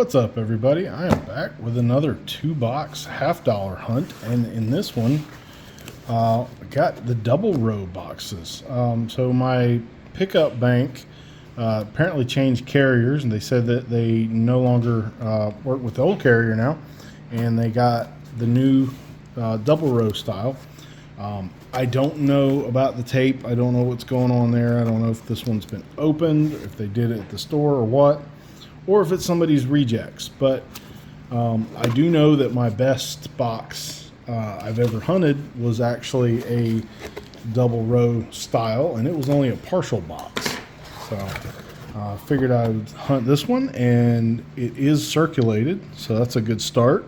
What's up, everybody? I am back with another 2-box half-dollar hunt, and in this one I got the double row boxes. So my pickup bank apparently changed carriers, and they said that they no longer work with the old carrier now, and they got the new double row style. I don't know about the tape. I don't know what's going on there. I don't know if this one's been opened, if they did it at the store or what, or if it's somebody's rejects. But I do know that my best box I've ever hunted was actually a double row style, and it was only a partial box. So I figured I would hunt this one, and it is circulated, so that's a good start.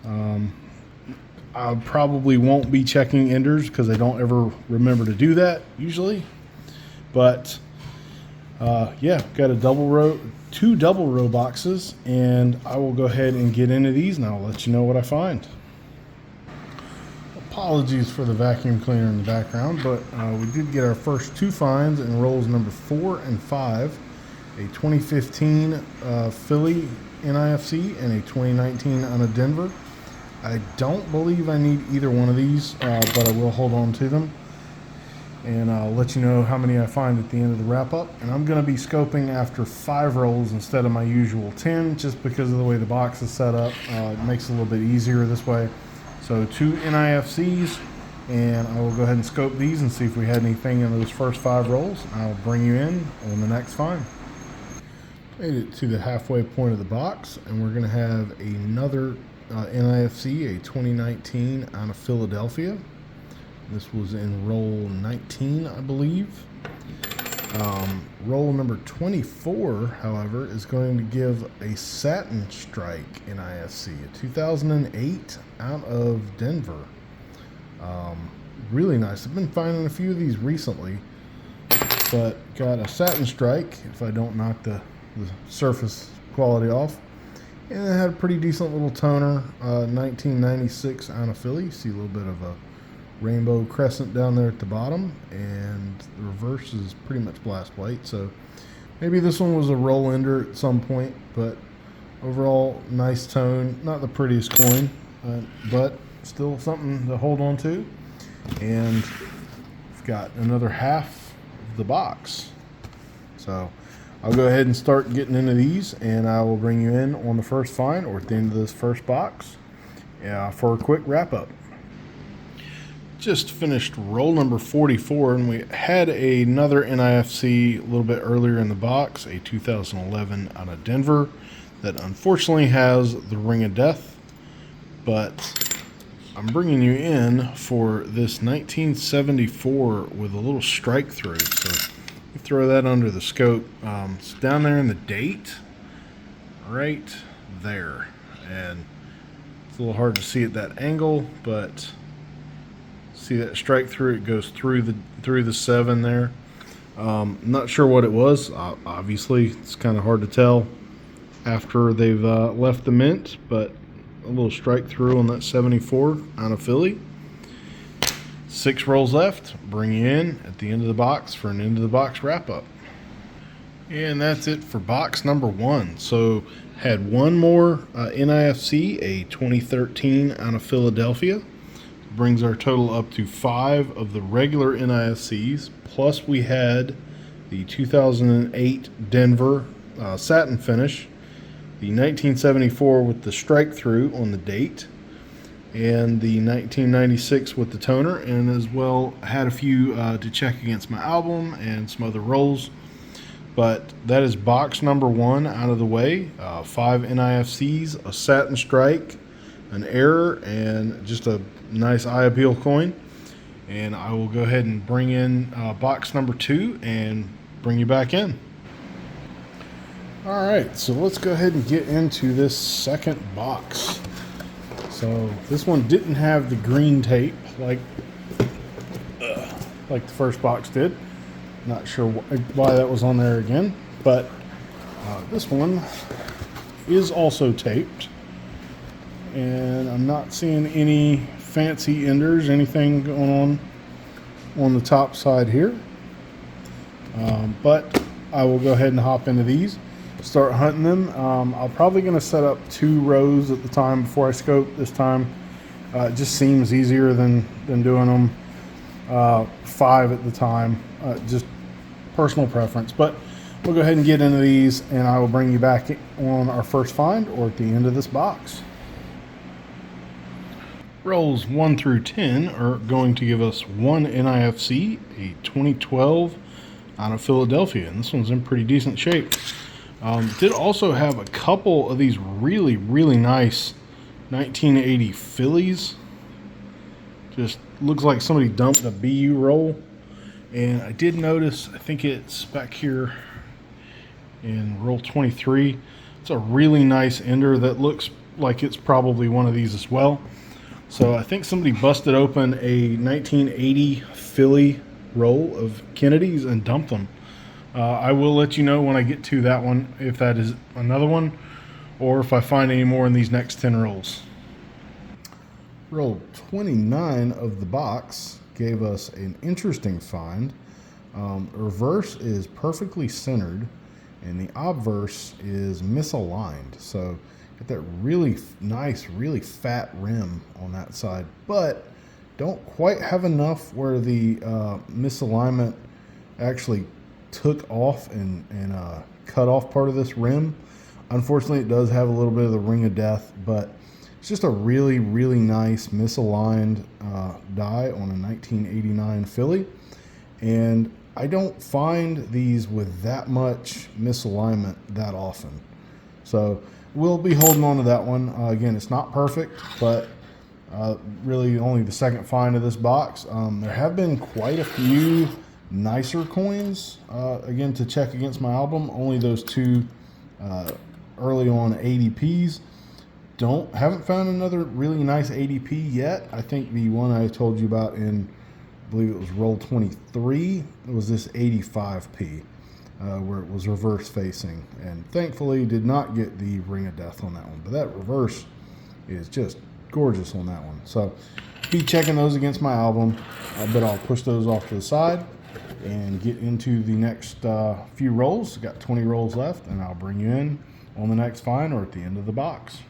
I probably won't be checking enders because I don't ever remember to do that usually. But yeah, got a two double row boxes, and I will go ahead and get into these, and I'll let you know what I find. Apologies for the vacuum cleaner in the background, but we did get our first two finds in rolls number 4 and 5, a 2015 Philly NIFC and a 2019 on a Denver. I don't believe I need either one of these, but I will hold on to them, and I'll let you know how many I find at the end of the wrap up. And I'm going to be scoping after 5 rolls instead of my usual 10, just because of the way the box is set up. It makes it a little bit easier this way. So 2 NIFCs, and I will go ahead and scope these and see if we had anything in those first 5 rolls. I'll bring you in on the next find. Made it to the halfway point of the box, and we're going to have another NIFC, a 2019 out of Philadelphia. This was in roll 19, I believe. Roll number 24, however, is going to give a satin strike NIFC, a 2008 out of Denver. Really nice. I've been finding a few of these recently, but got a satin strike if I don't knock the surface quality off. And it had a pretty decent little toner, 1996 out of Philly. You see a little bit of a rainbow crescent down there at the bottom, and the reverse is pretty much blast white. So maybe this one was a roll ender at some point, but overall nice tone. Not the prettiest coin, but still something to hold on to. And we've got another half of the box. So I'll go ahead and start getting into these, and I will bring you in on the first find or at the end of this first box for a quick wrap up. Just finished roll number 44, and we had another NIFC a little bit earlier in the box, a 2011 out of Denver that unfortunately has the Ring of Death, but I'm bringing you in for this 1974 with a little strike through. So throw that under the scope. It's down there in the date, right there, and it's a little hard to see at that angle, but see that strike through. It goes through the 7 there. Not sure what it was. Obviously, it's kind of hard to tell after they've left the mint, but a little strike through on that 74 out of Philly. 6 rolls left. Bring you in at the end of the box for an end of the box wrap up. And that's it for box number 1. So had one more NIFC, a 2013 out of Philadelphia. Brings our total up to 5 of the regular NIFCs. Plus we had the 2008 Denver satin finish, the 1974 with the strike through on the date, and the 1996 with the toner, and as well had a few to check against my album and some other rolls. But that is box number 1 out of the way. 5 NIFCs, a satin strike, an error, and just a nice eye appeal coin. And I will go ahead and bring in box number 2 and bring you back in. All right, so let's go ahead and get into this second box. So this one didn't have the green tape like the first box did. Not sure why that was on there again, but this one is also taped, and I'm not seeing any fancy enders, anything going on the top side here. But I will go ahead and hop into these. start hunting them. I'm probably going to set up 2 rows at the time before I scope this time. It just seems easier than doing them 5 at the time. Just personal preference. But we'll go ahead and get into these, and I will bring you back on our first find or at the end of this box. Rolls 1 through 10 are going to give us one NIFC, a 2012 out of Philadelphia, and this one's in pretty decent shape. Did also have a couple of these really, really nice 1980 fillies. Just looks like somebody dumped a BU roll. And I did notice, I think it's back here in roll 23. It's a really nice ender that looks like it's probably one of these as well. So I think somebody busted open a 1980 filly roll of Kennedys and dumped them. I will let you know when I get to that one if that is another one or if I find any more in these next 10 rolls. Roll 29 of the box gave us an interesting find. Reverse is perfectly centered and the obverse is misaligned. So get that really nice, really fat rim on that side, but don't quite have enough where the misalignment actually took off and cut off part of this rim. Unfortunately, it does have a little bit of the ring of death, but it's just a really, really nice misaligned die on a 1989 filly. And I don't find these with that much misalignment that often. So we'll be holding on to that one. Again, it's not perfect, but really only the second find of this box. There have been quite a few nicer coins, again, to check against my album. Only those 2 early on ADPs. Haven't found another really nice ADP yet. I think the one I told you about in, I believe it was roll 23, it was this 85p, where it was reverse facing, and thankfully did not get the ring of death on that one. But that reverse is just gorgeous on that one. So be checking those against my album, but I'll push those off to the side and get into the next few rolls. Got 20 rolls left, and I'll bring you in on the next find or at the end of the box.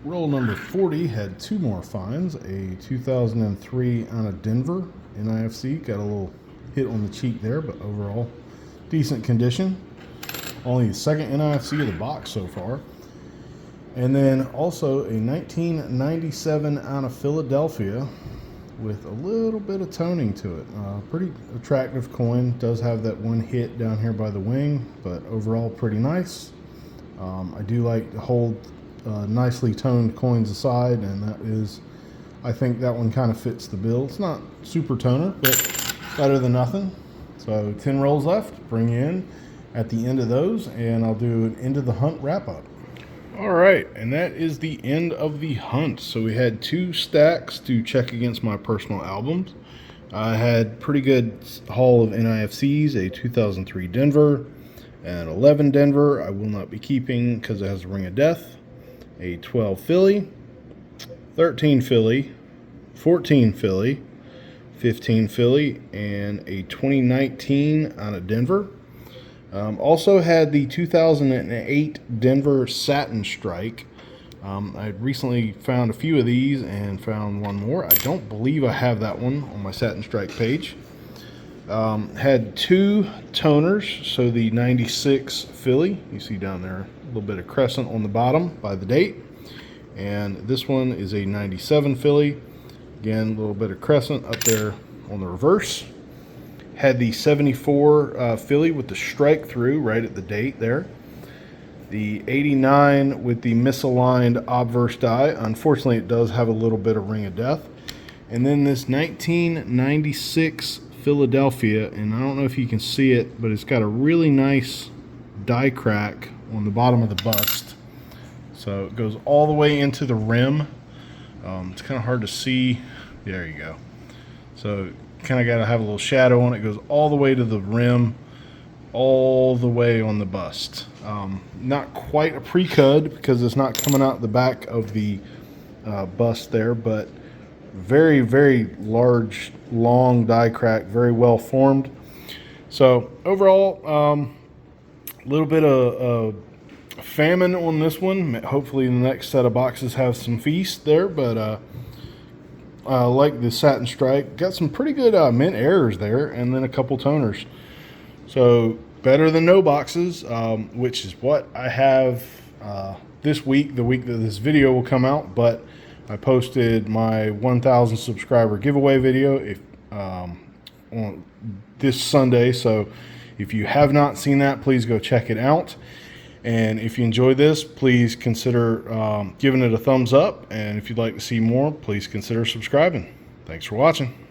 Roll number 40 had 2 more finds. A 2003 out of Denver NIFC. Got a little hit on the cheek there, but overall decent condition. Only the second NIFC of the box so far. And then also a 1997 out of Philadelphia with a little bit of toning to it. Pretty attractive coin. Does have that one hit down here by the wing, but overall pretty nice. I do like to hold nicely toned coins aside, and that is, I think that one kind of fits the bill. It's not super toner, but better than nothing. So 10 rolls left. Bring you in at the end of those, and I'll do an end of the hunt wrap up. All right, and that is the end of the hunt. So we had 2 stacks to check against my personal albums. I had pretty good haul of NIFCs, a 2003 Denver, an 11 Denver I will not be keeping because it has a ring of death, a 12 Philly, 13 Philly, 14 Philly, 15 Philly, and a 2019 out of Denver. Also had the 2008 Denver Satin Strike. I recently found a few of these and found one more. I don't believe I have that one on my Satin Strike page. Had 2 toners, so the 96 Philly, you see down there a little bit of crescent on the bottom by the date. And this one is a 97 Philly. Again, a little bit of crescent up there on the reverse. Had the 74 Philly with the strike through right at the date there. The 89 with the misaligned obverse die. Unfortunately, it does have a little bit of ring of death. And then this 1996 Philadelphia, and I don't know if you can see it, but it's got a really nice die crack on the bottom of the bust. So it goes all the way into the rim. It's kind of hard to see. There you go. So kind of got to have a little shadow on it. It goes all the way to the rim, all the way on the bust. Not quite a pre-cud because it's not coming out the back of the bust there, but very, very large, long die crack, very well formed. So overall, A little bit of famine on this one. Hopefully the next set of boxes have some feast there, but I like the satin stripe. Got some pretty good mint errors there, and then a couple toners. So better than no boxes, which is what I have this week, the week that this video will come out. But I posted my 1,000 subscriber giveaway video on this Sunday. So if you have not seen that, please go check it out. And if you enjoy this, please consider giving it a thumbs up. And if you'd like to see more, please consider subscribing. Thanks for watching.